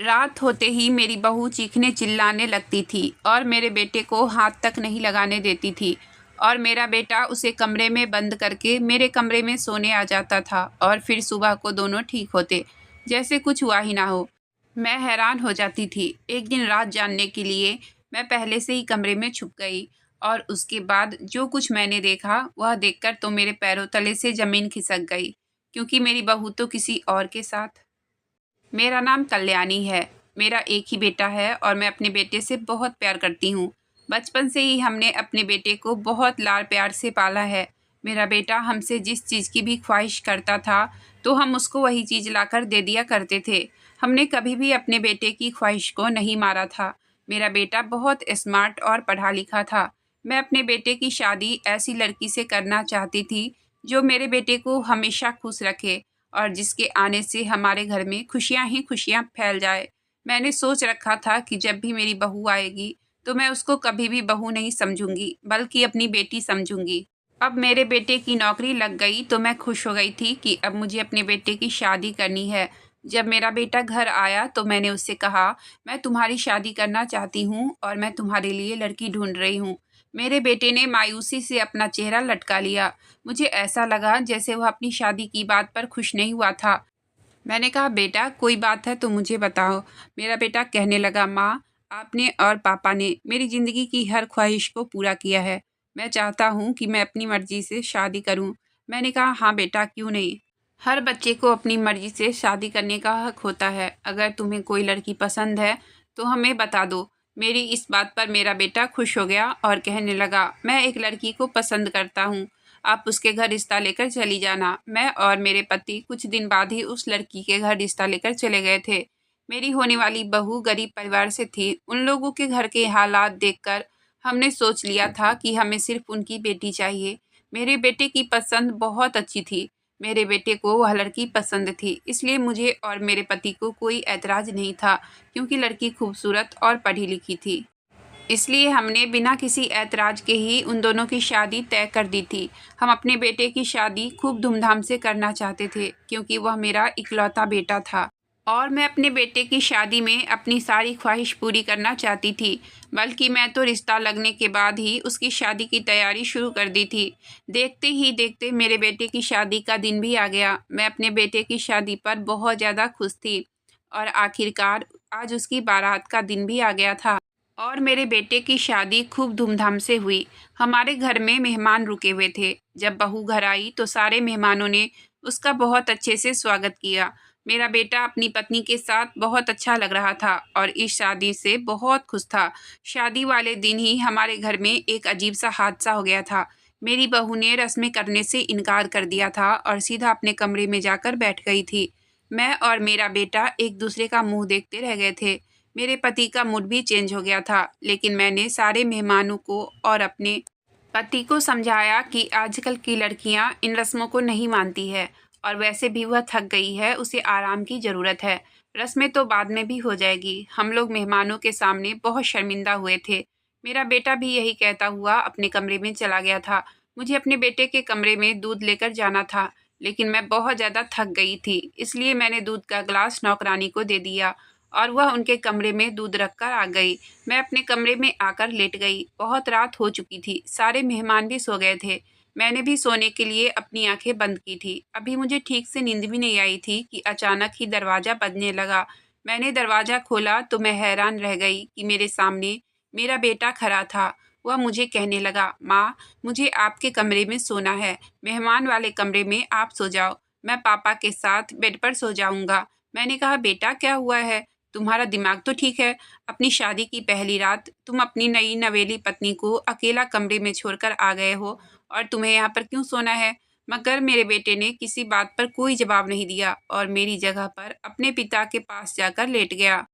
रात होते ही मेरी बहू चीखने चिल्लाने लगती थी और मेरे बेटे को हाथ तक नहीं लगाने देती थी। और मेरा बेटा उसे कमरे में बंद करके मेरे कमरे में सोने आ जाता था और फिर सुबह को दोनों ठीक होते, जैसे कुछ हुआ ही ना हो। मैं हैरान हो जाती थी। एक दिन रात जानने के लिए मैं पहले से ही कमरे में छुप गई और उसके बाद जो कुछ मैंने देखा वह देखकर तो मेरे पैरों तले से ज़मीन खिसक गई, क्योंकि मेरी बहू तो किसी और के साथ। मेरा नाम कल्याणी है। मेरा एक ही बेटा है और मैं अपने बेटे से बहुत प्यार करती हूँ। बचपन से ही हमने अपने बेटे को बहुत लाड प्यार से पाला है। मेरा बेटा हमसे जिस चीज़ की भी ख्वाहिश करता था तो हम उसको वही चीज़ लाकर दे दिया करते थे। हमने कभी भी अपने बेटे की ख्वाहिश को नहीं मारा था। मेरा बेटा बहुत स्मार्ट और पढ़ा लिखा था। मैं अपने बेटे की शादी ऐसी लड़की से करना चाहती थी जो मेरे बेटे को हमेशा खुश रखे और जिसके आने से हमारे घर में खुशियाँ ही खुशियाँ फैल जाए। मैंने सोच रखा था कि जब भी मेरी बहू आएगी तो मैं उसको कभी भी बहू नहीं समझूंगी, बल्कि अपनी बेटी समझूंगी। अब मेरे बेटे की नौकरी लग गई तो मैं खुश हो गई थी कि अब मुझे अपने बेटे की शादी करनी है। जब मेरा बेटा घर आया तो मैंने उससे कहा, मैं तुम्हारी शादी करना चाहती हूँ और मैं तुम्हारे लिए लड़की ढूंढ रही हूँ। मेरे बेटे ने मायूसी से अपना चेहरा लटका लिया। मुझे ऐसा लगा जैसे वह अपनी शादी की बात पर खुश नहीं हुआ था। मैंने कहा, बेटा कोई बात है तो मुझे बताओ। मेरा बेटा कहने लगा, माँ आपने और पापा ने मेरी ज़िंदगी की हर ख्वाहिश को पूरा किया है। मैं चाहता हूँ कि मैं अपनी मर्ज़ी से शादी करूँ। मैंने कहा, हाँ बेटा क्यों नहीं। हर बच्चे को अपनी मर्ज़ी से शादी करने का हक होता है। अगर तुम्हें कोई लड़की पसंद है तो हमें बता दो। मेरी इस बात पर मेरा बेटा खुश हो गया और कहने लगा, मैं एक लड़की को पसंद करता हूँ, आप उसके घर रिश्ता लेकर चली जाना। मैं और मेरे पति कुछ दिन बाद ही उस लड़की के घर रिश्ता लेकर चले गए थे। मेरी होने वाली बहू गरीब परिवार से थी। उन लोगों के घर के हालात देखकर हमने सोच लिया था कि हमें सिर्फ उनकी बेटी चाहिए। मेरे बेटे की पसंद बहुत अच्छी थी। मेरे बेटे को वह लड़की पसंद थी, इसलिए मुझे और मेरे पति को कोई ऐतराज़ नहीं था, क्योंकि लड़की खूबसूरत और पढ़ी लिखी थी। इसलिए हमने बिना किसी ऐतराज़ के ही उन दोनों की शादी तय कर दी थी। हम अपने बेटे की शादी खूब धूमधाम से करना चाहते थे, क्योंकि वह मेरा इकलौता बेटा था और मैं अपने बेटे की शादी में अपनी सारी ख्वाहिश पूरी करना चाहती थी। बल्कि मैं तो रिश्ता लगने के बाद ही उसकी शादी की तैयारी शुरू कर दी थी। देखते ही देखते मेरे बेटे की शादी का दिन भी आ गया। मैं अपने बेटे की शादी पर बहुत ज़्यादा खुश थी और आखिरकार आज उसकी बारात का दिन भी आ गया था और मेरे बेटे की शादी खूब धूमधाम से हुई। हमारे घर में मेहमान रुके हुए थे। जब बहू घर आई तो सारे मेहमानों ने उसका बहुत अच्छे से स्वागत किया। मेरा बेटा अपनी पत्नी के साथ बहुत अच्छा लग रहा था और इस शादी से बहुत खुश था। शादी वाले दिन ही हमारे घर में एक अजीब सा हादसा हो गया था। मेरी बहू ने रस्में करने से इनकार कर दिया था और सीधा अपने कमरे में जाकर बैठ गई थी। मैं और मेरा बेटा एक दूसरे का मुंह देखते रह गए थे। मेरे पति का मूड भी चेंज हो गया था, लेकिन मैंने सारे मेहमानों को और अपने पति को समझाया कि आजकल की लड़कियां इन रस्मों को नहीं मानती है और वैसे भी वह थक गई है, उसे आराम की ज़रूरत है। रस्में तो बाद में भी हो जाएगी। हम लोग मेहमानों के सामने बहुत शर्मिंदा हुए थे। मेरा बेटा भी यही कहता हुआ अपने कमरे में चला गया था। मुझे अपने बेटे के कमरे में दूध लेकर जाना था, लेकिन मैं बहुत ज़्यादा थक गई थी, इसलिए मैंने दूध का ग्लास नौकरानी को दे दिया और वह उनके कमरे में दूध रखकर आ गई। मैं अपने कमरे में आकर लेट गई। बहुत रात हो चुकी थी, सारे मेहमान भी सो गए थे। मैंने भी सोने के लिए अपनी आंखें बंद की थी। अभी मुझे ठीक से नींद भी नहीं आई थी कि अचानक ही दरवाज़ा बजने लगा। मैंने दरवाज़ा खोला तो मैं हैरान रह गई कि मेरे सामने मेरा बेटा खड़ा था। वह मुझे कहने लगा, माँ मुझे आपके कमरे में सोना है, मेहमान वाले कमरे में आप सो जाओ, मैं पापा के साथ बेड पर सो जाऊँगा। मैंने कहा, बेटा क्या हुआ है, तुम्हारा दिमाग तो ठीक है। अपनी शादी की पहली रात तुम अपनी नई नवेली पत्नी को अकेला कमरे में छोड़कर आ गए हो और तुम्हें यहाँ पर क्यों सोना है। मगर मेरे बेटे ने किसी बात पर कोई जवाब नहीं दिया और मेरी जगह पर अपने पिता के पास जाकर लेट गया।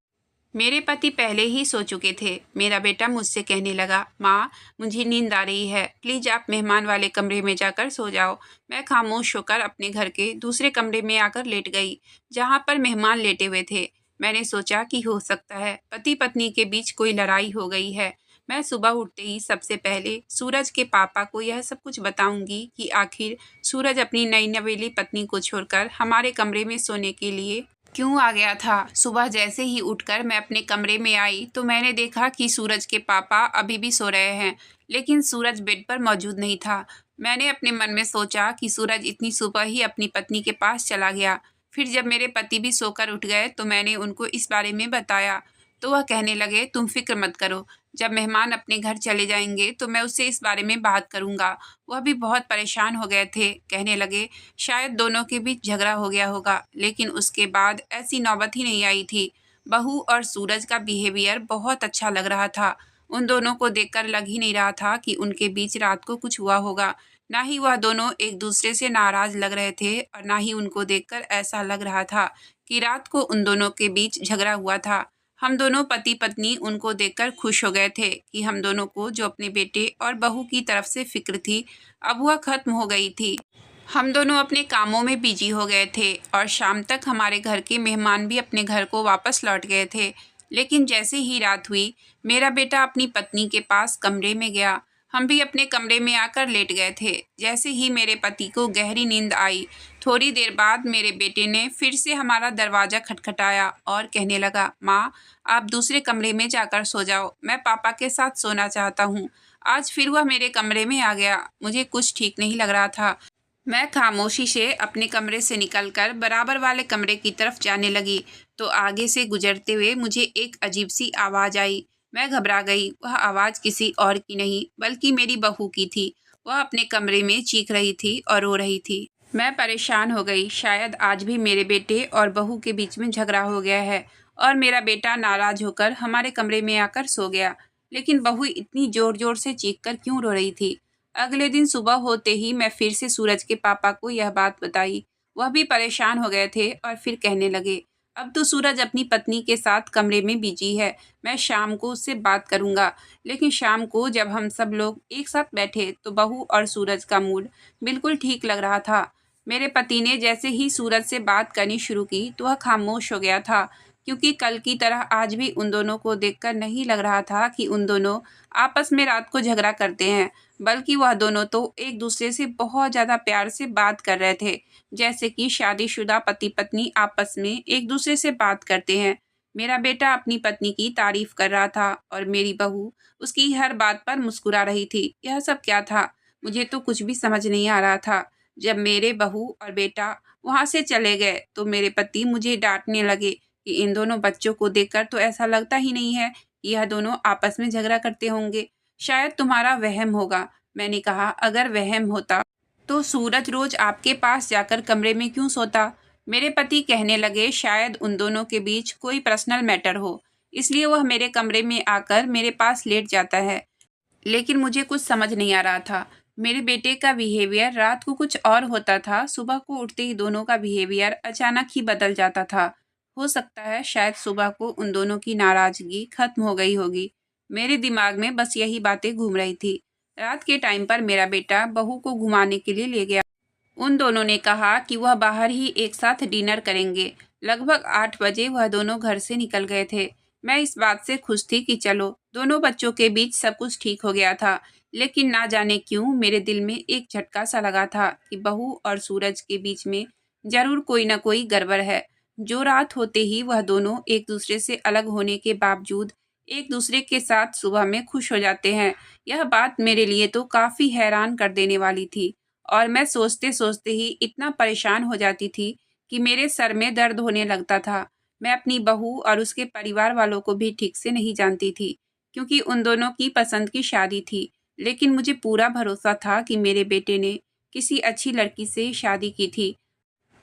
मेरे पति पहले ही सो चुके थे। मेरा बेटा मुझसे कहने लगा, माँ मुझे नींद आ रही है, प्लीज़ आप मेहमान वाले कमरे में जाकर सो जाओ। मैं खामोश होकर अपने घर के दूसरे कमरे में आकर लेट गई, जहाँ पर मेहमान लेटे हुए थे। मैंने सोचा कि हो सकता है पति पत्नी के बीच कोई लड़ाई हो गई है। मैं सुबह उठते ही सबसे पहले सूरज के पापा को यह सब कुछ बताऊंगी कि आखिर सूरज अपनी नई नवेली पत्नी को छोड़कर हमारे कमरे में सोने के लिए क्यों आ गया था। सुबह जैसे ही उठकर मैं अपने कमरे में आई तो मैंने देखा कि सूरज के पापा अभी भी सो रहे हैं, लेकिन सूरज बेड पर मौजूद नहीं था। मैंने अपने मन में सोचा कि सूरज इतनी सुबह ही अपनी पत्नी के पास चला गया। फिर जब मेरे पति भी सोकर उठ गए तो मैंने उनको इस बारे में बताया, तो वह कहने लगे, तुम फिक्र मत करो, जब मेहमान अपने घर चले जाएंगे तो मैं उससे इस बारे में बात करूंगा। वह भी बहुत परेशान हो गए थे, कहने लगे शायद दोनों के बीच झगड़ा हो गया होगा, लेकिन उसके बाद ऐसी नौबत ही नहीं आई थी। बहू और सूरज का बिहेवियर बहुत अच्छा लग रहा था। उन दोनों को देखकर लग ही नहीं रहा था कि उनके बीच रात को कुछ हुआ होगा। ना ही वह दोनों एक दूसरे से नाराज लग रहे थे और ना ही उनको देखकर ऐसा लग रहा था कि रात को उन दोनों के बीच झगड़ा हुआ था। हम दोनों पति पत्नी उनको देखकर खुश हो गए थे कि हम दोनों को जो अपने बेटे और बहू की तरफ से फिक्र थी, अब वह खत्म हो गई थी। हम दोनों अपने कामों में बिजी हो गए थे और शाम तक हमारे घर के मेहमान भी अपने घर को वापस लौट गए थे। लेकिन जैसे ही रात हुई, मेरा बेटा अपनी पत्नी के पास कमरे में गया। हम भी अपने कमरे में आकर लेट गए थे। जैसे ही मेरे पति को गहरी नींद आई, थोड़ी देर बाद मेरे बेटे ने फिर से हमारा दरवाज़ा खटखटाया और कहने लगा, माँ, आप दूसरे कमरे में जाकर सो जाओ, मैं पापा के साथ सोना चाहता हूँ। आज फिर वह मेरे कमरे में आ गया। मुझे कुछ ठीक नहीं लग रहा था। मैं खामोशी से अपने कमरे से निकलकर बराबर वाले कमरे की तरफ जाने लगी तो आगे से गुजरते हुए मुझे एक अजीब सी आवाज़ आई। मैं घबरा गई। वह आवाज़ किसी और की नहीं बल्कि मेरी बहू की थी। वह अपने कमरे में चीख रही थी और रो रही थी। मैं परेशान हो गई। शायद आज भी मेरे बेटे और बहू के बीच में झगड़ा हो गया है और मेरा बेटा नाराज़ होकर हमारे कमरे में आकर सो गया। लेकिन बहू इतनी ज़ोर ज़ोर से चीख कर क्यों रो रही थी। अगले दिन सुबह होते ही मैं फिर से सूरज के पापा को यह बात बताई। वह भी परेशान हो गए थे और फिर कहने लगे, अब तो सूरज अपनी पत्नी के साथ कमरे में बिजी है, मैं शाम को उससे बात करूंगा। लेकिन शाम को जब हम सब लोग एक साथ बैठे तो बहू और सूरज का मूड बिल्कुल ठीक लग रहा था। मेरे पति ने जैसे ही सूरज से बात करनी शुरू की तो वह खामोश हो गया था, क्योंकि कल की तरह आज भी उन दोनों को देखकर नहीं लग रहा था कि उन दोनों आपस में रात को झगड़ा करते हैं, बल्कि वह दोनों तो एक दूसरे से बहुत ज़्यादा प्यार से बात कर रहे थे, जैसे कि शादीशुदा पति पत्नी आपस में एक दूसरे से बात करते हैं। मेरा बेटा अपनी पत्नी की तारीफ कर रहा था और मेरी बहू उसकी हर बात पर मुस्कुरा रही थी। यह सब क्या था, मुझे तो कुछ भी समझ नहीं आ रहा था। जब मेरे बहू और बेटा वहाँ से चले गए तो मेरे पति मुझे डांटने लगे कि इन दोनों बच्चों को देखकर तो ऐसा लगता ही नहीं है कि यह दोनों आपस में झगड़ा करते होंगे। शायद तुम्हारा वहम होगा। मैंने कहा, अगर वहम होता तो सूरज रोज आपके पास जाकर कमरे में क्यों सोता। मेरे पति कहने लगे, शायद उन दोनों के बीच कोई पर्सनल मैटर हो, इसलिए वह मेरे कमरे में आकर मेरे पास लेट जाता है। लेकिन मुझे कुछ समझ नहीं आ रहा था। मेरे बेटे का बिहेवियर रात को कुछ और होता था, सुबह को उठते ही दोनों का बिहेवियर अचानक ही बदल जाता था। हो सकता है शायद सुबह को उन दोनों की नाराज़गी खत्म हो गई होगी। मेरे दिमाग में बस यही बातें घूम रही थी। रात के टाइम पर मेरा बेटा बहू को घुमाने के लिए ले गया। उन दोनों ने कहा कि वह बाहर ही एक साथ डिनर करेंगे। लगभग 8 बजे वह दोनों घर से निकल गए थे। मैं इस बात से खुश थी कि चलो, दोनों बच्चों के बीच सब कुछ ठीक हो गया था। लेकिन ना जाने क्यों मेरे दिल में एक झटका सा लगा था कि बहू और सूरज के बीच में ज़रूर कोई ना कोई गड़बड़ है। जो रात होते ही वह दोनों एक दूसरे से अलग होने के बावजूद एक दूसरे के साथ सुबह में खुश हो जाते हैं। यह बात मेरे लिए तो काफ़ी हैरान कर देने वाली थी और मैं सोचते-सोचते ही इतना परेशान हो जाती थी कि मेरे सर में दर्द होने लगता था। मैं अपनी बहू और उसके परिवार वालों को भी ठीक से नहीं जानती थी, क्योंकि उन दोनों की पसंद की शादी थी। लेकिन मुझे पूरा भरोसा था कि मेरे बेटे ने किसी अच्छी लड़की से शादी की थी।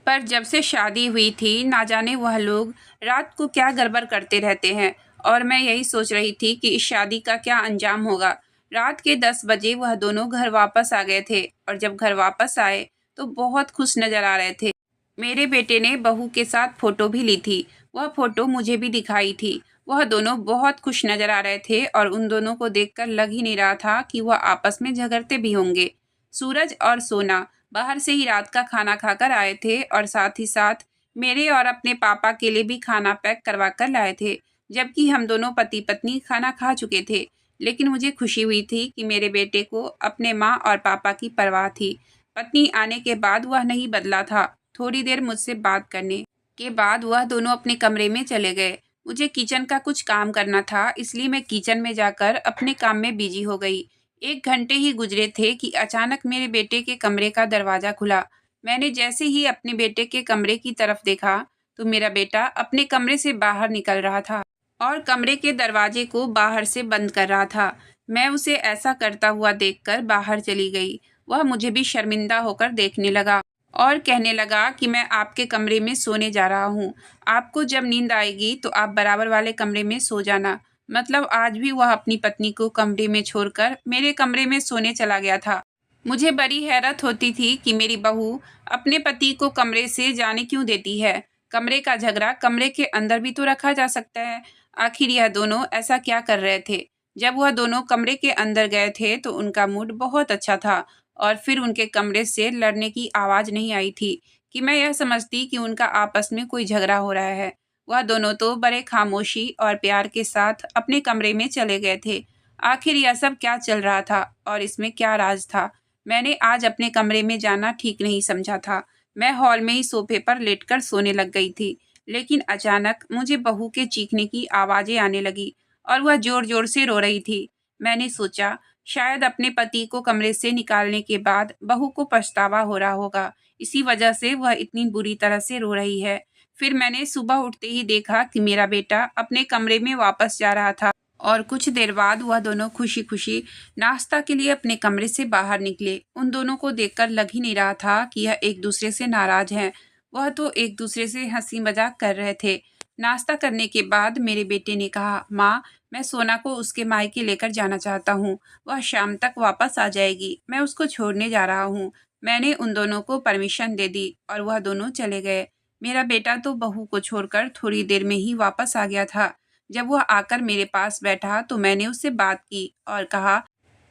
पर जब से शादी हुई थी, ना जाने वह लोग रात को क्या गड़बड़ करते रहते हैं और मैं यही सोच रही थी कि इस शादी का क्या अंजाम होगा। रात के 10 बजे वह दोनों घर वापस आ गए थे और जब घर वापस आए तो बहुत खुश नज़र आ रहे थे। मेरे बेटे ने बहू के साथ फ़ोटो भी ली थी। वह फ़ोटो मुझे भी दिखाई थी। वह दोनों बहुत खुश नज़र आ रहे थे और उन दोनों को देखकर लग ही नहीं रहा था कि वह आपस में झगड़ते भी होंगे। सूरज और सोना बाहर से ही रात का खाना खाकर आए थे और साथ ही साथ मेरे और अपने पापा के लिए भी खाना पैक करवा कर लाए थे, जबकि हम दोनों पति पत्नी खाना खा चुके थे। लेकिन मुझे खुशी हुई थी कि मेरे बेटे को अपने माँ और पापा की परवाह थी। पत्नी आने के बाद वह नहीं बदला था। थोड़ी देर मुझसे बात करने के बाद वह दोनों अपने कमरे में चले गए। मुझे किचन का कुछ काम करना था, इसलिए मैं किचन में जाकर अपने काम में बिजी हो गई। 1 घंटे ही गुजरे थे कि अचानक मेरे बेटे के कमरे का दरवाज़ा खुला। मैंने जैसे ही अपने बेटे के कमरे की तरफ देखा, तो मेरा बेटा अपने कमरे से बाहर निकल रहा था और कमरे के दरवाजे को बाहर से बंद कर रहा था। मैं उसे ऐसा करता हुआ देखकर बाहर चली गई। वह मुझे भी शर्मिंदा होकर देखने लगा और कहने लगा कि मैं आपके कमरे में सोने जा रहा हूँ। आपको जब नींद आएगी तो आप बराबर वाले कमरे में सो जाना। मतलब आज भी वह अपनी पत्नी को कमरे में छोड़कर मेरे कमरे में सोने चला गया था। मुझे बड़ी हैरत होती थी कि मेरी बहू अपने पति को कमरे से जाने क्यों देती है। कमरे का झगड़ा कमरे के अंदर भी तो रखा जा सकता है। आखिर यह दोनों ऐसा क्या कर रहे थे? जब वह दोनों कमरे के अंदर गए थे तो उनका मूड बहुत अच्छा था और फिर उनके कमरे से लड़ने की आवाज़ नहीं आई थी कि मैं यह समझती कि उनका आपस में कोई झगड़ा हो रहा है। वह दोनों तो बड़े खामोशी और प्यार के साथ अपने कमरे में चले गए थे। आखिर यह सब क्या चल रहा था और इसमें क्या राज था? मैंने आज अपने कमरे में जाना ठीक नहीं समझा था। मैं हॉल में ही सोफे पर लेटकर सोने लग गई थी, लेकिन अचानक मुझे बहू के चीखने की आवाज़ें आने लगी और वह ज़ोर-ज़ोर से रो रही थी। मैंने सोचा शायद अपने पति को कमरे से निकालने के बाद बहू को पछतावा हो रहा होगा, इसी वजह से वह इतनी बुरी तरह से रो रही है। फिर मैंने सुबह उठते ही देखा कि मेरा बेटा अपने कमरे में वापस जा रहा था और कुछ देर बाद वह दोनों खुशी-खुशी नाश्ता के लिए अपने कमरे से बाहर निकले। उन दोनों को देखकर लग ही नहीं रहा था कि यह एक दूसरे से नाराज़ हैं। वह तो एक दूसरे से हँसी मज़ाक कर रहे थे। नाश्ता करने के बाद मेरे बेटे ने कहा, माँ, मैं सोना को उसके मायके लेकर जाना चाहता हूँ। वह शाम तक वापस आ जाएगी। मैं उसको छोड़ने जा रहा हूँ। मैंने उन दोनों को परमिशन दे दी और वह दोनों चले गए। मेरा बेटा तो बहू को छोड़कर थोड़ी देर में ही वापस आ गया था। जब वह आकर मेरे पास बैठा तो मैंने उससे बात की और कहा,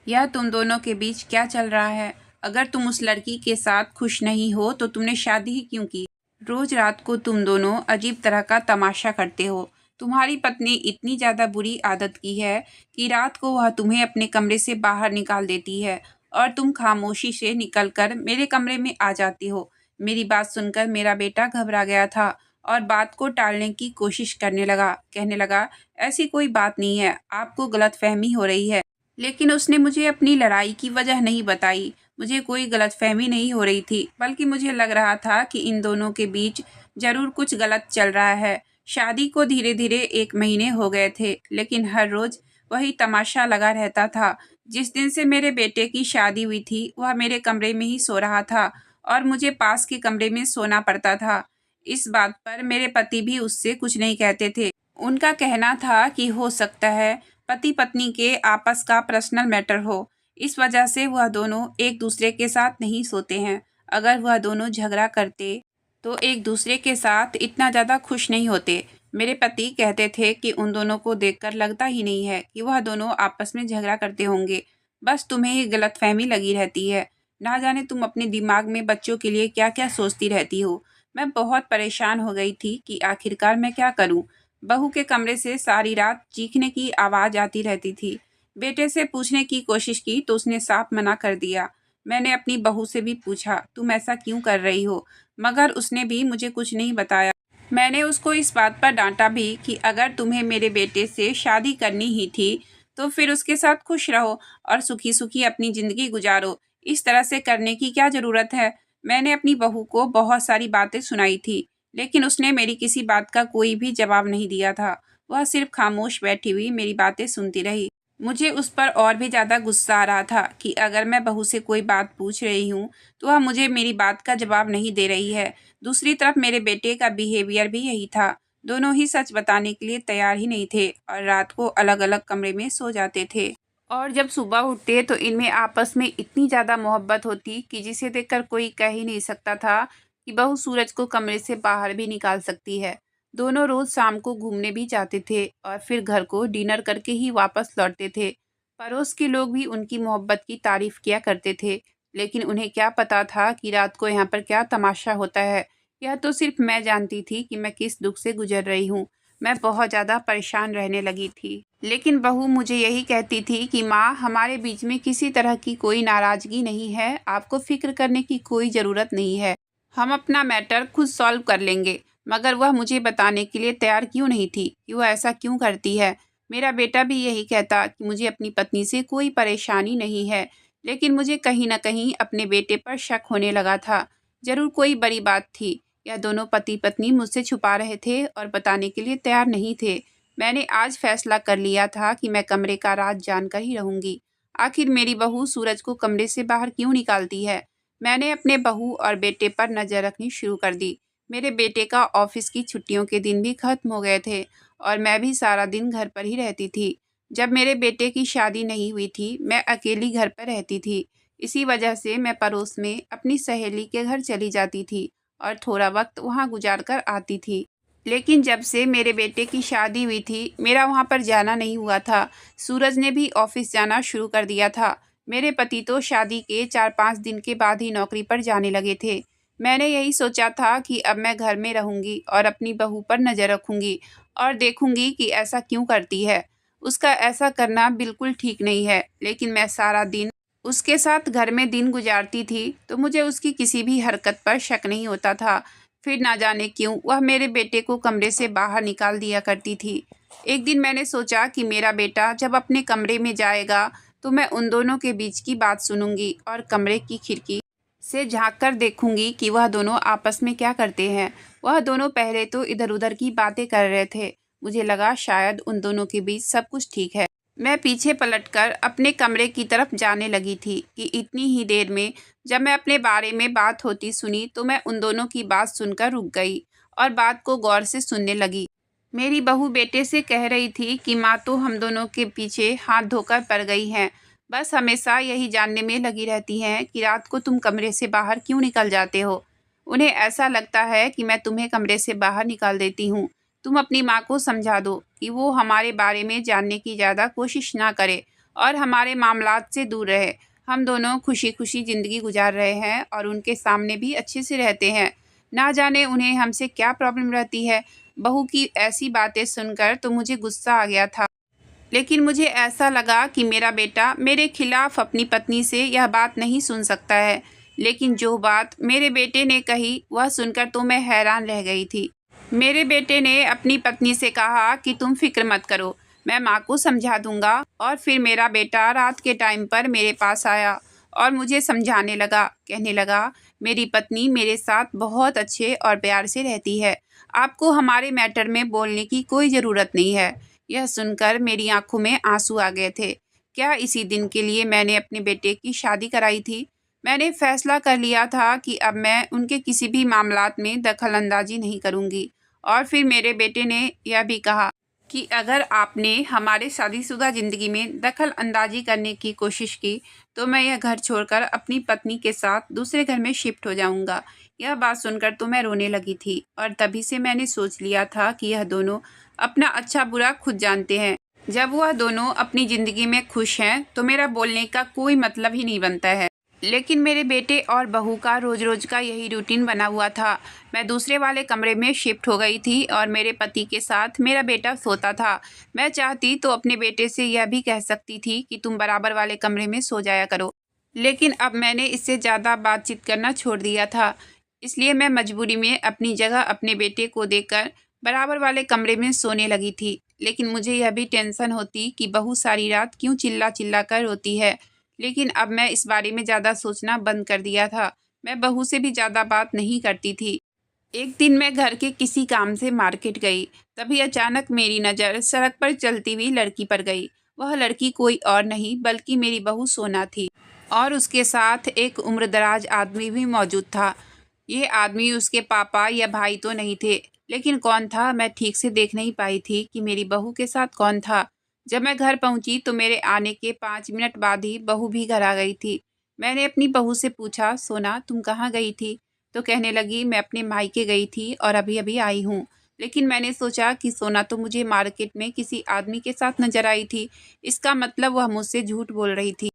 यह तुम दोनों के बीच क्या चल रहा है? अगर तुम उस लड़की के साथ खुश नहीं हो तो तुमने शादी ही क्यों की? रोज रात को तुम दोनों अजीब तरह का तमाशा करते हो। तुम्हारी पत्नी इतनी ज़्यादा बुरी आदत की है कि रात को वह तुम्हें अपने कमरे से बाहर निकाल देती है और तुम खामोशी से निकलकर मेरे कमरे में आ जाती हो। मेरी बात सुनकर मेरा बेटा घबरा गया था और बात को टालने की कोशिश करने लगा। कहने लगा, ऐसी कोई बात नहीं है, आपको गलतफहमी हो रही है। लेकिन उसने मुझे अपनी लड़ाई की वजह नहीं बताई। मुझे कोई गलतफहमी नहीं हो रही थी, बल्कि मुझे लग रहा था कि इन दोनों के बीच ज़रूर कुछ गलत चल रहा है। शादी को धीरे-धीरे 1 महीने हो गए थे, लेकिन हर रोज़ वही तमाशा लगा रहता था। जिस दिन से मेरे बेटे की शादी हुई थी, वह मेरे कमरे में ही सो रहा था और मुझे पास के कमरे में सोना पड़ता था। इस बात पर मेरे पति भी उससे कुछ नहीं कहते थे। उनका कहना था कि हो सकता है पति पत्नी के आपस का पर्सनल मैटर हो, इस वजह से वह दोनों एक दूसरे के साथ नहीं सोते हैं। अगर वह दोनों झगड़ा करते तो एक दूसरे के साथ इतना ज़्यादा खुश नहीं होते। मेरे पति कहते थे कि उन दोनों को देखकर लगता ही नहीं है कि वह दोनों आपस में झगड़ा करते होंगे। बस तुम्हें ही गलतफहमी लगी रहती है। ना जाने तुम अपने दिमाग में बच्चों के लिए क्या क्या सोचती रहती हो। मैं बहुत परेशान हो गई थी कि आखिरकार मैं क्या करूं। बहू के कमरे से सारी रात चीखने की आवाज़ आती रहती थी। बेटे से पूछने की कोशिश की तो उसने साफ मना कर दिया। मैंने अपनी बहू से भी पूछा, तुम ऐसा क्यों कर रही हो? मगर उसने भी मुझे कुछ नहीं बताया। मैंने उसको इस बात पर डांटा भी कि अगर तुम्हें मेरे बेटे से शादी करनी ही थी तो फिर उसके साथ खुश रहो और सुखी सुखी अपनी ज़िंदगी गुजारो। इस तरह से करने की क्या ज़रूरत है? मैंने अपनी बहू को बहुत सारी बातें सुनाई थी, लेकिन उसने मेरी किसी बात का कोई भी जवाब नहीं दिया था। वह सिर्फ खामोश बैठी हुई मेरी बातें सुनती रही। मुझे उस पर और भी ज़्यादा गुस्सा आ रहा था कि अगर मैं बहू से कोई बात पूछ रही हूँ तो वह मुझे मेरी बात का जवाब नहीं दे रही है। दूसरी तरफ मेरे बेटे का बिहेवियर भी यही था। दोनों ही सच बताने के लिए तैयार ही नहीं थे और रात को अलग-अलग कमरे में सो जाते थे। और जब सुबह उठते तो इनमें आपस में इतनी ज़्यादा मोहब्बत होती कि जिसे देखकर कोई कह ही नहीं सकता था कि बहू सूरज को कमरे से बाहर भी निकाल सकती है। दोनों रोज़ शाम को घूमने भी जाते थे और फिर घर को डिनर करके ही वापस लौटते थे। पड़ोस के लोग भी उनकी मोहब्बत की तारीफ़ किया करते थे, लेकिन उन्हें क्या पता था कि रात को यहाँ पर क्या तमाशा होता है। यह तो सिर्फ मैं जानती थी कि मैं किस दुख से गुजर रही हूँ। मैं बहुत ज़्यादा परेशान रहने लगी थी। लेकिन बहू मुझे यही कहती थी कि माँ, हमारे बीच में किसी तरह की कोई नाराज़गी नहीं है, आपको फ़िक्र करने की कोई ज़रूरत नहीं है। हम अपना मैटर खुद सॉल्व कर लेंगे। मगर वह मुझे बताने के लिए तैयार क्यों नहीं थी कि वह ऐसा क्यों करती है। मेरा बेटा भी यही कहता कि मुझे अपनी पत्नी से कोई परेशानी नहीं है, लेकिन मुझे कहीं न कहीं अपने बेटे पर शक होने लगा था। ज़रूर कोई बड़ी बात थी। यह दोनों पति-पत्नी मुझसे छुपा रहे थे और बताने के लिए तैयार नहीं थे। मैंने आज फैसला कर लिया था कि मैं कमरे का राज जानकर ही रहूँगी। आखिर मेरी बहू सूरज को कमरे से बाहर क्यों निकालती है? मैंने अपने बहू और बेटे पर नज़र रखनी शुरू कर दी। मेरे बेटे का ऑफिस की छुट्टियों के दिन भी खत्म हो गए थे और मैं भी सारा दिन घर पर ही रहती थी। जब मेरे बेटे की शादी नहीं हुई थी, मैं अकेली घर पर रहती थी। इसी वजह से मैं पड़ोस में अपनी सहेली के घर चली जाती थी और थोड़ा वक्त वहाँ गुजार कर आती थी। लेकिन जब से मेरे बेटे की शादी हुई थी, मेरा वहाँ पर जाना नहीं हुआ था। सूरज ने भी ऑफिस जाना शुरू कर दिया था। मेरे पति तो शादी के 4-5 दिन के बाद ही नौकरी पर जाने लगे थे। मैंने यही सोचा था कि अब मैं घर में रहूँगी और अपनी बहू पर नज़र रखूँगी और देखूँगी कि ऐसा क्यों करती है। उसका ऐसा करना बिल्कुल ठीक नहीं है, लेकिन मैं सारा दिन उसके साथ घर में दिन गुजारती थी, तो मुझे उसकी किसी भी हरकत पर शक नहीं होता था। फिर ना जाने क्यों वह मेरे बेटे को कमरे से बाहर निकाल दिया करती थी। एक दिन मैंने सोचा कि मेरा बेटा जब अपने कमरे में जाएगा, तो मैं उन दोनों के बीच की बात सुनूंगी और कमरे की खिड़की से झाँक कर देखूंगी कि वह दोनों आपस में क्या करते हैं। वह दोनों पहले तो इधर-उधर की बातें कर रहे थे। मुझे लगा शायद उन दोनों के बीच सब कुछ ठीक है। मैं पीछे पलटकर अपने कमरे की तरफ जाने लगी थी कि इतनी ही देर में जब मैं अपने बारे में बात होती सुनी, तो मैं उन दोनों की बात सुनकर रुक गई और बात को गौर से सुनने लगी। मेरी बहू बेटे से कह रही थी कि माँ तो हम दोनों के पीछे हाथ धोकर पड़ गई हैं। बस हमेशा यही जानने में लगी रहती हैं कि रात को तुम कमरे से बाहर क्यों निकल जाते हो। उन्हें ऐसा लगता है कि मैं तुम्हें कमरे से बाहर निकाल देती हूँ। तुम अपनी माँ को समझा दो कि वो हमारे बारे में जानने की ज़्यादा कोशिश ना करे और हमारे मामलात से दूर रहे। हम दोनों खुशी-खुशी ज़िंदगी गुजार रहे हैं और उनके सामने भी अच्छे से रहते हैं। ना जाने उन्हें हमसे क्या प्रॉब्लम रहती है। बहू की ऐसी बातें सुनकर तो मुझे गुस्सा आ गया था, लेकिन मुझे ऐसा लगा कि मेरा बेटा मेरे खिलाफ अपनी पत्नी से यह बात नहीं सुन सकता है। लेकिन जो बात मेरे बेटे ने कही, वह सुनकर तो मैं हैरान रह गई थी। मेरे बेटे ने अपनी पत्नी से कहा कि तुम फिक्र मत करो, मैं माँ को समझा दूंगा। और फिर मेरा बेटा रात के टाइम पर मेरे पास आया और मुझे समझाने लगा, कहने लगा, मेरी पत्नी मेरे साथ बहुत अच्छे और प्यार से रहती है। आपको हमारे मैटर में बोलने की कोई ज़रूरत नहीं है। यह सुनकर मेरी आंखों में आंसू आ गए थे। क्या इसी दिन के लिए मैंने अपने बेटे की शादी कराई थी? मैंने फैसला कर लिया था कि अब मैं उनके किसी भी मामलात में दखल अंदाजी नहीं करूँगी। और फिर मेरे बेटे ने यह भी कहा कि अगर आपने हमारे शादीशुदा ज़िंदगी में दखल अंदाजी करने की कोशिश की, तो मैं यह घर छोड़कर अपनी पत्नी के साथ दूसरे घर में शिफ्ट हो जाऊंगा। यह बात सुनकर तो मैं रोने लगी थी और तभी से मैंने सोच लिया था कि यह दोनों अपना अच्छा बुरा खुद जानते हैं। जब वह दोनों अपनी ज़िंदगी में खुश हैं, तो मेरा बोलने का कोई मतलब ही नहीं बनता है। लेकिन मेरे बेटे और बहू का रोज़ रोज़ का यही रूटीन बना हुआ था। मैं दूसरे वाले कमरे में शिफ्ट हो गई थी और मेरे पति के साथ मेरा बेटा सोता था। मैं चाहती तो अपने बेटे से यह भी कह सकती थी कि तुम बराबर वाले कमरे में सो जाया करो, लेकिन अब मैंने इससे ज़्यादा बातचीत करना छोड़ दिया था। इसलिए मैं मजबूरी में अपनी जगह अपने बेटे को देकर बराबर वाले कमरे में सोने लगी थी। लेकिन मुझे यह भी टेंशन होती कि बहू सारी रात क्यों चिल्ला चिल्ला कर रोती है। लेकिन अब मैं इस बारे में ज़्यादा सोचना बंद कर दिया था। मैं बहू से भी ज़्यादा बात नहीं करती थी। एक दिन मैं घर के किसी काम से मार्केट गई, तभी अचानक मेरी नज़र सड़क पर चलती हुई लड़की पर गई। वह लड़की कोई और नहीं बल्कि मेरी बहू सोना थी और उसके साथ एक उम्रदराज आदमी भी मौजूद था। ये आदमी उसके पापा या भाई तो नहीं थे, लेकिन कौन था मैं ठीक से देख नहीं पाई थी कि मेरी बहू के साथ कौन था। जब मैं घर पहुंची तो मेरे आने के 5 मिनट बाद ही बहू भी घर आ गई थी। मैंने अपनी बहू से पूछा, सोना तुम कहाँ गई थी? तो कहने लगी, मैं अपने मायके गई थी और अभी अभी आई हूँ। लेकिन मैंने सोचा कि सोना तो मुझे मार्केट में किसी आदमी के साथ नजर आई थी। इसका मतलब वह मुझसे झूठ बोल रही थी।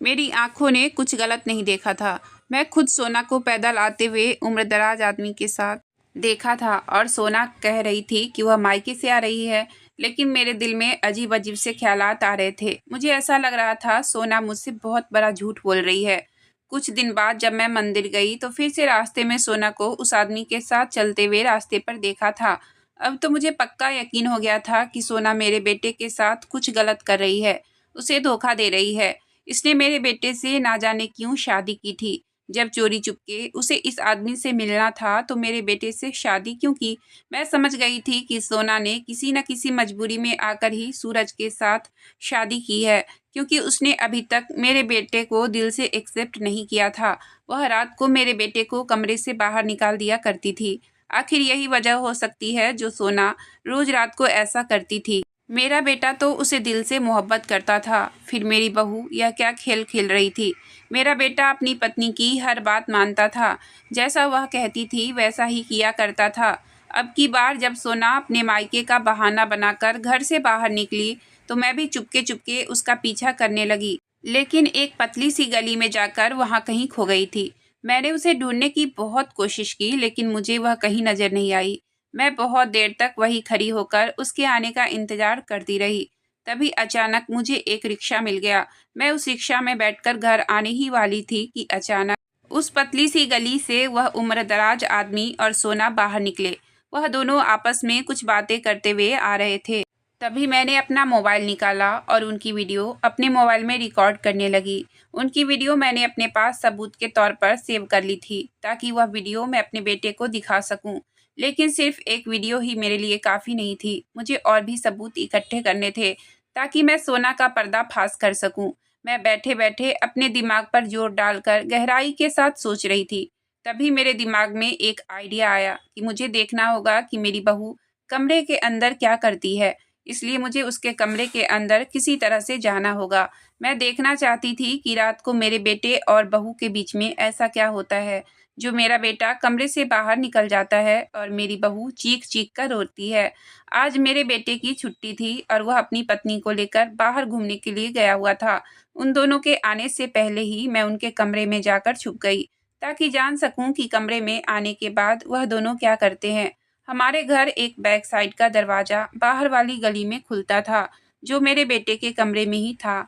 मेरी आंखों ने कुछ गलत नहीं देखा था। मैं खुद सोना को पैदल आते हुए उम्रदराज आदमी के साथ देखा था और सोना कह रही थी कि वह मायके से आ रही है। लेकिन मेरे दिल में अजीब अजीब से ख्यालात आ रहे थे। मुझे ऐसा लग रहा था सोना मुझसे बहुत बड़ा झूठ बोल रही है। कुछ दिन बाद जब मैं मंदिर गई तो फिर से रास्ते में सोना को उस आदमी के साथ चलते हुए रास्ते पर देखा था। अब तो मुझे पक्का यकीन हो गया था कि सोना मेरे बेटे के साथ कुछ गलत कर रही है, उसे धोखा दे रही है। इसने मेरे बेटे से ना जाने क्यों शादी की थी। जब चोरी चुपके उसे इस आदमी से मिलना था तो मेरे बेटे से शादी क्यों की? मैं समझ गई थी कि सोना ने किसी न किसी मजबूरी में आकर ही सूरज के साथ शादी की है, क्योंकि उसने अभी तक मेरे बेटे को दिल से एक्सेप्ट नहीं किया था। वह रात को मेरे बेटे को कमरे से बाहर निकाल दिया करती थी। आखिर यही वजह हो सकती है जो सोना रोज रात को ऐसा करती थी। मेरा बेटा तो उसे दिल से मोहब्बत करता था, फिर मेरी बहू यह क्या खेल खेल रही थी। मेरा बेटा अपनी पत्नी की हर बात मानता था, जैसा वह कहती थी वैसा ही किया करता था। अब की बार जब सोना अपने मायके का बहाना बनाकर घर से बाहर निकली तो मैं भी चुपके चुपके उसका पीछा करने लगी, लेकिन एक पतली सी गली में जाकर वहाँ कहीं खो गई थी। मैंने उसे ढूंढने की बहुत कोशिश की, लेकिन मुझे वह कहीं नजर नहीं आई। मैं बहुत देर तक वहीं खड़ी होकर उसके आने का इंतजार करती रही। तभी अचानक मुझे एक रिक्शा मिल गया। मैं उस रिक्शा में बैठकर घर आने ही वाली थी कि अचानक उस पतली सी गली से वह उम्रदराज आदमी और सोना बाहर निकले। वह दोनों आपस में कुछ बातें करते हुए आ रहे थे। तभी मैंने अपना मोबाइल निकाला और उनकी वीडियो अपने मोबाइल में रिकॉर्ड करने लगी। उनकी वीडियो मैंने अपने पास सबूत के तौर पर सेव कर ली थी, ताकि वह वीडियो मैं अपने बेटे को दिखा सकूं। लेकिन सिर्फ एक वीडियो ही मेरे लिए काफ़ी नहीं थी, मुझे और भी सबूत इकट्ठे करने थे, ताकि मैं सोना का पर्दाफाश कर सकूं। मैं बैठे बैठे अपने दिमाग पर जोर डालकर गहराई के साथ सोच रही थी। तभी मेरे दिमाग में एक आइडिया आया कि मुझे देखना होगा कि मेरी बहू कमरे के अंदर क्या करती है, इसलिए मुझे उसके कमरे के अंदर किसी तरह से जाना होगा। मैं देखना चाहती थी कि रात को मेरे बेटे और बहू के बीच में ऐसा क्या होता है, जो मेरा बेटा कमरे से बाहर निकल जाता है और मेरी बहू चीख-चीख कर रोती है। आज मेरे बेटे की छुट्टी थी और वह अपनी पत्नी को लेकर बाहर घूमने के लिए गया हुआ था। उन दोनों के आने से पहले ही मैं उनके कमरे में जाकर छुप गई, ताकि जान सकूं कि कमरे में आने के बाद वह दोनों क्या करते हैं। हमारे घर एक बैक साइड का दरवाज़ा बाहर वाली गली में खुलता था, जो मेरे बेटे के कमरे में ही था।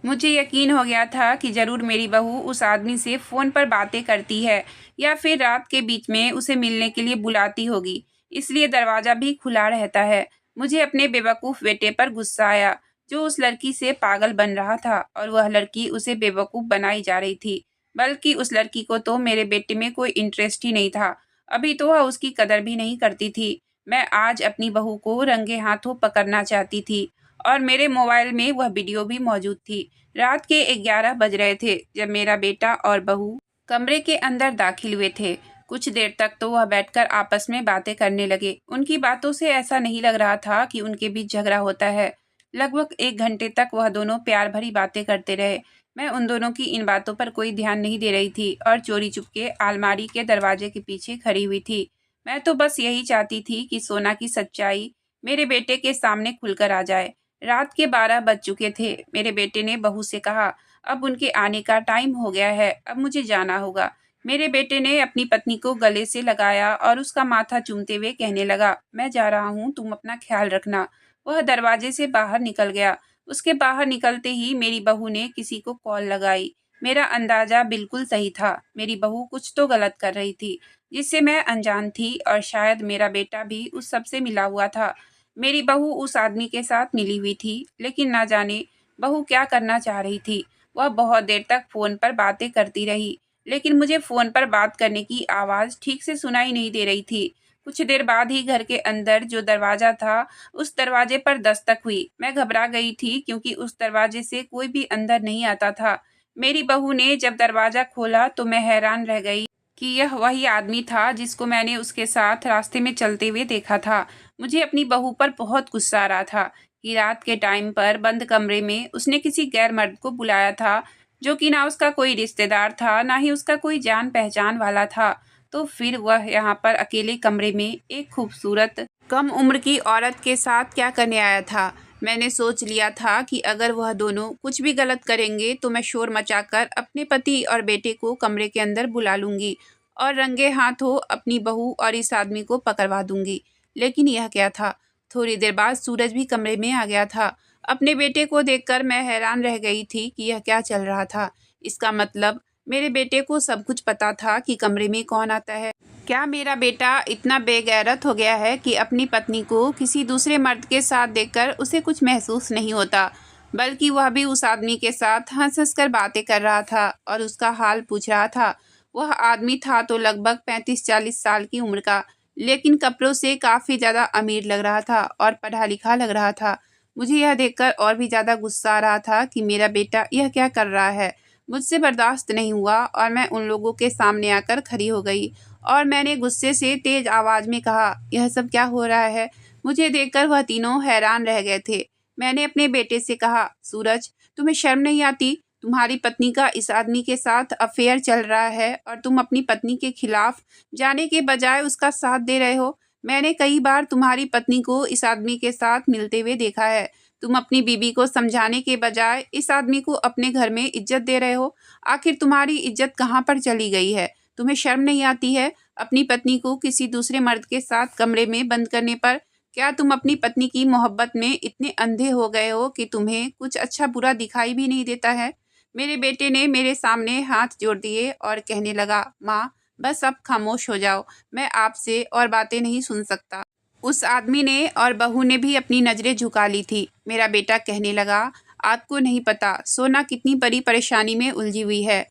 मुझे यकीन हो गया था कि ज़रूर मेरी बहू उस आदमी से फ़ोन पर बातें करती है, या फिर रात के बीच में उसे मिलने के लिए बुलाती होगी, इसलिए दरवाज़ा भी खुला रहता है। मुझे अपने बेवकूफ़ बेटे पर गुस्सा आया, जो उस लड़की से पागल बन रहा था और वह लड़की उसे बेवकूफ़ बनाई जा रही थी। बल्कि उस लड़की को तो मेरे बेटे में कोई इंटरेस्ट ही नहीं था। अभी तो वह उसकी कदर भी नहीं करती थी। मैं आज अपनी बहू को रंगे हाथों पकड़ना चाहती थी, और मेरे मोबाइल में वह वीडियो भी मौजूद थी। रात के 11 बज रहे थे जब मेरा बेटा और बहू कमरे के अंदर दाखिल हुए थे। कुछ देर तक तो वह बैठकर आपस में बातें करने लगे। उनकी बातों से ऐसा नहीं लग रहा था कि उनके बीच झगड़ा होता है। लगभग 1 घंटे तक वह दोनों प्यार भरी बातें करते रहे। मैं उन दोनों की इन बातों पर कोई ध्यान नहीं दे रही थी और चोरी चुपके अलमारी के दरवाजे के पीछे खड़ी हुई थी। मैं तो बस यही चाहती थी कि सोना की सच्चाई मेरे बेटे के सामने खुलकर आ जाए। रात के 12 बज चुके थे। मेरे बेटे ने बहू से कहा, अब उनके आने का टाइम हो गया है, अब मुझे जाना होगा। मेरे बेटे ने अपनी पत्नी को गले से लगाया और उसका माथा चूमते हुए कहने लगा, मैं जा रहा हूँ, तुम अपना ख्याल रखना। वह दरवाजे से बाहर निकल गया। उसके बाहर निकलते ही मेरी बहू ने किसी को कॉल लगाई। मेरा अंदाजा बिल्कुल सही था, मेरी बहू कुछ तो गलत कर रही थी, जिससे मैं अनजान थी, और शायद मेरा बेटा भी उस सब से मिला हुआ था। मेरी बहू उस आदमी के साथ मिली हुई थी, लेकिन ना जाने बहू क्या करना चाह रही थी। वह बहुत देर तक फ़ोन पर बातें करती रही, लेकिन मुझे फ़ोन पर बात करने की आवाज़ ठीक से सुनाई नहीं दे रही थी। कुछ देर बाद ही घर के अंदर जो दरवाज़ा था, उस दरवाजे पर दस्तक हुई। मैं घबरा गई थी, क्योंकि उस दरवाजे से कोई भी अंदर नहीं आता था। मेरी बहू ने जब दरवाज़ा खोला तो मैं हैरान रह गई कि यह वही आदमी था जिसको मैंने उसके साथ रास्ते में चलते हुए देखा था। मुझे अपनी बहू पर बहुत गुस्सा आ रहा था कि रात के टाइम पर बंद कमरे में उसने किसी गैर मर्द को बुलाया था, जो कि ना उसका कोई रिश्तेदार था, ना ही उसका कोई जान पहचान वाला था। तो फिर वह यहाँ पर अकेले कमरे में एक खूबसूरत कम उम्र की औरत के साथ क्या करने आया था। मैंने सोच लिया था कि अगर वह दोनों कुछ भी गलत करेंगे तो मैं शोर मचाकर अपने पति और बेटे को कमरे के अंदर बुला लूँगी और रंगे हाथों अपनी बहू और इस आदमी को पकड़वा दूँगी। लेकिन यह क्या था? थोड़ी देर बाद सूरज भी कमरे में आ गया था। अपने बेटे को देखकर मैं हैरान रह गई थी कि यह क्या चल रहा था। इसका मतलब मेरे बेटे को सब कुछ पता था कि कमरे में कौन आता है। क्या मेरा बेटा इतना बेगैरत हो गया है कि अपनी पत्नी को किसी दूसरे मर्द के साथ देखकर उसे कुछ महसूस नहीं होता, बल्कि वह भी उस आदमी के साथ हंस हंस कर बातें कर रहा था और उसका हाल पूछ रहा था। वह आदमी था तो लगभग 35-40 साल की उम्र का, लेकिन कपड़ों से काफ़ी ज़्यादा अमीर लग रहा था और पढ़ा लिखा लग रहा था। मुझे यह देखकर और भी ज़्यादा गुस्सा आ रहा था कि मेरा बेटा यह क्या कर रहा है। मुझसे बर्दाश्त नहीं हुआ और मैं उन लोगों के सामने आकर खड़ी हो गई और मैंने गुस्से से तेज आवाज़ में कहा, यह सब क्या हो रहा है। मुझे देखकर वह तीनों हैरान रह गए थे। मैंने अपने बेटे से कहा, सूरज, तुम्हें शर्म नहीं आती? तुम्हारी पत्नी का इस आदमी के साथ अफेयर चल रहा है और तुम अपनी पत्नी के खिलाफ जाने के बजाय उसका साथ दे रहे हो। मैंने कई बार तुम्हारी पत्नी को इस आदमी के साथ मिलते हुए देखा है। तुम अपनी बीवी को समझाने के बजाय इस आदमी को अपने घर में इज्जत दे रहे हो। आखिर तुम्हारी इज्जत कहाँ पर चली गई है? तुम्हें शर्म नहीं आती है अपनी पत्नी को किसी दूसरे मर्द के साथ कमरे में बंद करने पर? क्या तुम अपनी पत्नी की मोहब्बत में इतने अंधे हो गए हो कि तुम्हें कुछ अच्छा बुरा दिखाई भी नहीं देता है? मेरे बेटे ने मेरे सामने हाथ जोड़ दिए और कहने लगा, माँ, बस अब खामोश हो जाओ, मैं आपसे और बातें नहीं सुन सकता। उस आदमी ने और बहू ने भी अपनी नज़रें झुका ली थी। मेरा बेटा कहने लगा, आपको नहीं पता सोना कितनी बड़ी परेशानी में उलझी हुई है,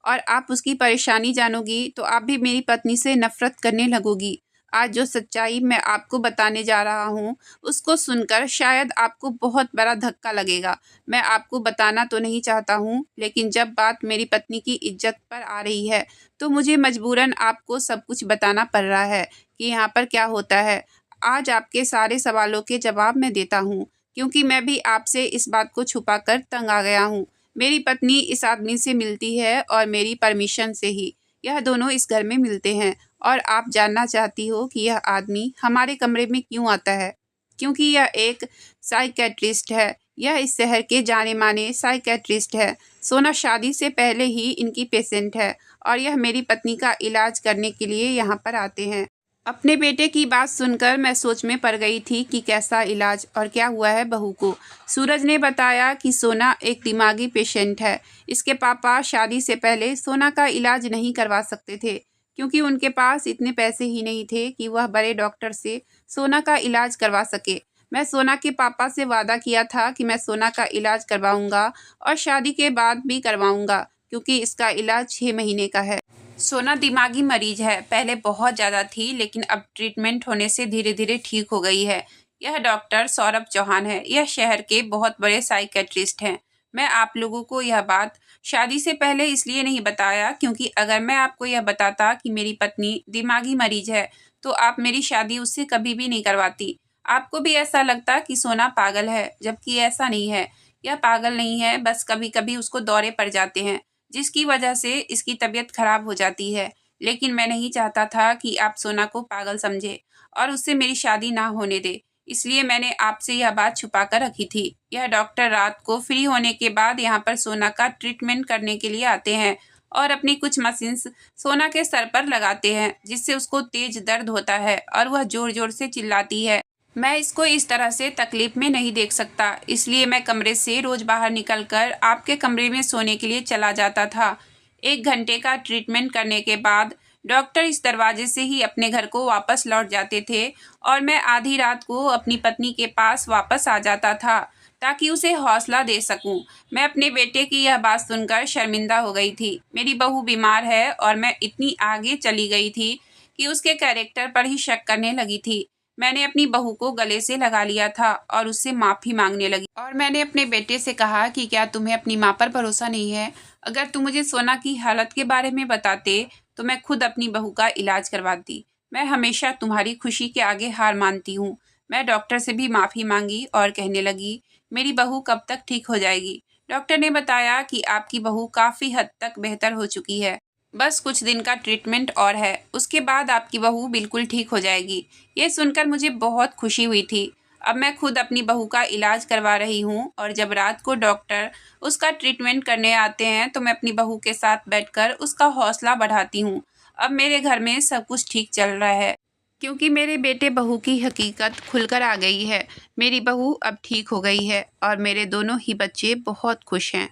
और आप उसकी परेशानी जानोगी तो आप भी मेरी पत्नी से नफ़रत करने लगोगी। आज जो सच्चाई मैं आपको बताने जा रहा हूँ, उसको सुनकर शायद आपको बहुत बड़ा धक्का लगेगा। मैं आपको बताना तो नहीं चाहता हूँ, लेकिन जब बात मेरी पत्नी की इज्जत पर आ रही है, तो मुझे मजबूरन आपको सब कुछ बताना पड़ रहा है कि यहाँ पर क्या होता है। आज आपके सारे सवालों के जवाब मैं देता हूँ, क्योंकि मैं भी आपसे इस बात को छुपाकर तंग आ गया हूँ। मेरी पत्नी इस आदमी से मिलती है और मेरी परमिशन से ही यह दोनों इस घर में मिलते हैं, और आप जानना चाहती हो कि यह आदमी हमारे कमरे में क्यों आता है? क्योंकि यह एक साइकेट्रिस्ट है। यह इस शहर के जाने माने साइकेट्रिस्ट है। सोना शादी से पहले ही इनकी पेशेंट है और यह मेरी पत्नी का इलाज करने के लिए यहाँ पर आते हैं। अपने बेटे की बात सुनकर मैं सोच में पड़ गई थी कि कैसा इलाज और क्या हुआ है बहू को। सूरज ने बताया कि सोना एक दिमागी पेशेंट है। इसके पापा शादी से पहले सोना का इलाज नहीं करवा सकते थे, क्योंकि उनके पास इतने पैसे ही नहीं थे कि वह बड़े डॉक्टर से सोना का इलाज करवा सके। मैं सोना के पापा से वादा किया था कि मैं सोना का इलाज करवाऊंगा और शादी के बाद भी करवाऊंगा, क्योंकि इसका इलाज 6 महीने का है। सोना दिमागी मरीज है, पहले बहुत ज़्यादा थी, लेकिन अब ट्रीटमेंट होने से धीरे धीरे ठीक हो गई है। यह डॉक्टर सौरभ चौहान है। यह शहर के बहुत बड़े साइकेट्रिस्ट हैं। मैं आप लोगों को यह बात शादी से पहले इसलिए नहीं बताया, क्योंकि अगर मैं आपको यह बताता कि मेरी पत्नी दिमागी मरीज है, तो आप मेरी शादी उससे कभी भी नहीं करवाती। आपको भी ऐसा लगता कि सोना पागल है, जबकि ऐसा नहीं है। यह पागल नहीं है, बस कभी कभी उसको दौरे पड़ जाते हैं, जिसकी वजह से इसकी तबीयत खराब हो जाती है। लेकिन मैं नहीं चाहता था कि आप सोना को पागल समझे और उससे मेरी शादी ना होने दे, इसलिए मैंने आपसे यह बात छुपा कर रखी थी। यह डॉक्टर रात को फ्री होने के बाद यहाँ पर सोना का ट्रीटमेंट करने के लिए आते हैं और अपनी कुछ मशीन्स सोना के सर पर लगाते हैं, जिससे उसको तेज दर्द होता है और वह ज़ोर ज़ोर से चिल्लाती है। मैं इसको इस तरह से तकलीफ में नहीं देख सकता, इसलिए मैं कमरे से रोज़ बाहर निकलकर आपके कमरे में सोने के लिए चला जाता था। 1 घंटे का ट्रीटमेंट करने के बाद डॉक्टर इस दरवाजे से ही अपने घर को वापस लौट जाते थे और मैं आधी रात को अपनी पत्नी के पास वापस आ जाता था, ताकि उसे हौसला दे सकूं। मैं अपने बेटे की यह बात सुनकर शर्मिंदा हो गई थी। मेरी बहू बीमार है और मैं इतनी आगे चली गई थी कि उसके कैरेक्टर पर ही शक करने लगी थी। मैंने अपनी बहू को गले से लगा लिया था और उससे माफ़ी मांगने लगी, और मैंने अपने बेटे से कहा कि क्या तुम्हें अपनी माँ पर भरोसा नहीं है? अगर तुम मुझे सोना की हालत के बारे में बताते तो मैं खुद अपनी बहू का इलाज करवाती। मैं हमेशा तुम्हारी खुशी के आगे हार मानती हूँ। मैं डॉक्टर से भी माफ़ी मांगी और कहने लगी, मेरी बहू कब तक ठीक हो जाएगी? डॉक्टर ने बताया कि आपकी बहू काफ़ी हद तक बेहतर हो चुकी है, बस कुछ दिन का ट्रीटमेंट और है, उसके बाद आपकी बहू बिल्कुल ठीक हो जाएगी। ये सुनकर मुझे बहुत खुशी हुई थी। अब मैं खुद अपनी बहू का इलाज करवा रही हूँ, और जब रात को डॉक्टर उसका ट्रीटमेंट करने आते हैं तो मैं अपनी बहू के साथ बैठकर उसका हौसला बढ़ाती हूँ। अब मेरे घर में सब कुछ ठीक चल रहा है, क्योंकि मेरे बेटे बहू की हकीकत खुलकर आ गई है। मेरी बहू अब ठीक हो गई है और मेरे दोनों ही बच्चे बहुत खुश हैं।